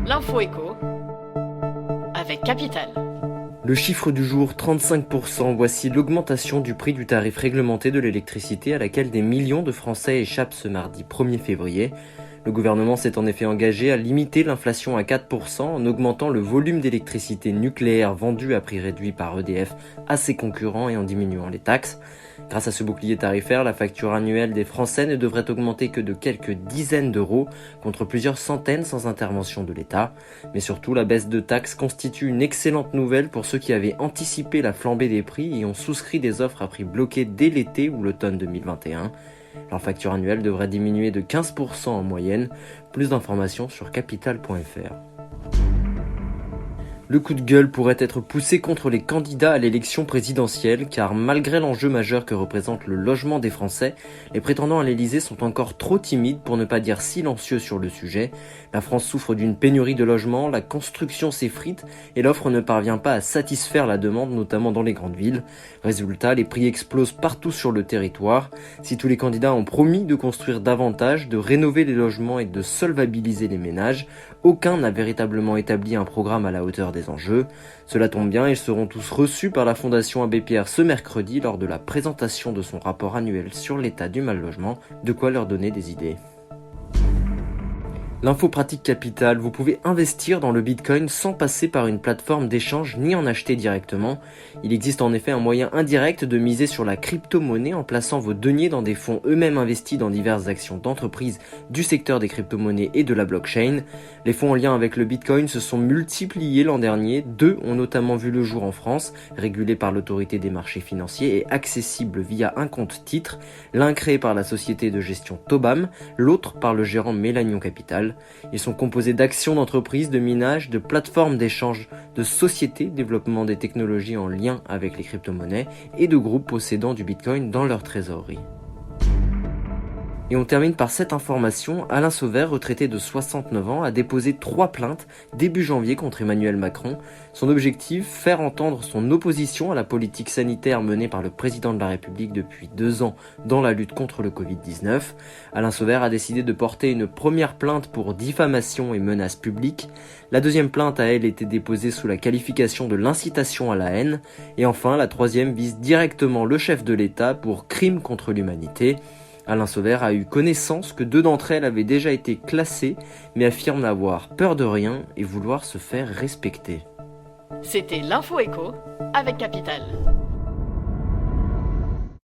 L'info écho avec Capital. Le chiffre du jour, 35%, voici l'augmentation du prix du tarif réglementé de l'électricité à laquelle des millions de Français échappent ce mardi 1er février. Le gouvernement s'est en effet engagé à limiter l'inflation à 4% en augmentant le volume d'électricité nucléaire vendue à prix réduit par EDF à ses concurrents et en diminuant les taxes. Grâce à ce bouclier tarifaire, la facture annuelle des Français ne devrait augmenter que de quelques dizaines d'euros, contre plusieurs centaines sans intervention de l'État. Mais surtout, la baisse de taxes constitue une excellente nouvelle pour ceux qui avaient anticipé la flambée des prix et ont souscrit des offres à prix bloqués dès l'été ou l'automne 2021. Leur facture annuelle devrait diminuer de 15% en moyenne. Plus d'informations sur capital.fr. Le coup de gueule pourrait être poussé contre les candidats à l'élection présidentielle, car malgré l'enjeu majeur que représente le logement des Français, les prétendants à l'Elysée sont encore trop timides, pour ne pas dire silencieux sur le sujet. La France souffre d'une pénurie de logements, la construction s'effrite et l'offre ne parvient pas à satisfaire la demande, notamment dans les grandes villes. Résultat, les prix explosent partout sur le territoire. Si tous les candidats ont promis de construire davantage, de rénover les logements et de solvabiliser les ménages, aucun n'a véritablement établi un programme à la hauteur des enjeux. Cela tombe bien, ils seront tous reçus par la Fondation Abbé Pierre ce mercredi lors de la présentation de son rapport annuel sur l'état du mal-logement, de quoi leur donner des idées. L'info pratique Capital, vous pouvez investir dans le Bitcoin sans passer par une plateforme d'échange ni en acheter directement. Il existe en effet un moyen indirect de miser sur la crypto-monnaie en plaçant vos deniers dans des fonds eux-mêmes investis dans diverses actions d'entreprises du secteur des crypto-monnaies et de la blockchain. Les fonds en lien avec le Bitcoin se sont multipliés l'an dernier. 2 ont notamment vu le jour en France, régulés par l'autorité des marchés financiers et accessibles via un compte titre. L'un créé par la société de gestion Tobam, l'autre par le gérant Mélanion Capital. Ils sont composés d'actions d'entreprises, de minage, de plateformes d'échange, de sociétés développement des technologies en lien avec les crypto-monnaies et de groupes possédant du Bitcoin dans leur trésorerie. Et on termine par cette information. Alain Sauvert, retraité de 69 ans, a déposé 3 plaintes début janvier contre Emmanuel Macron. Son objectif, faire entendre son opposition à la politique sanitaire menée par le président de la République depuis 2 ans dans la lutte contre le Covid-19. Alain Sauvert a décidé de porter une première plainte pour diffamation et menaces publiques. La deuxième plainte a elle été déposée sous la qualification de l'incitation à la haine. Et enfin, la troisième vise directement le chef de l'État pour crime contre l'humanité. Alain Sauvert a eu connaissance que 2 d'entre elles avaient déjà été classées, mais affirme n'avoir peur de rien et vouloir se faire respecter. C'était l'info écho avec Capital.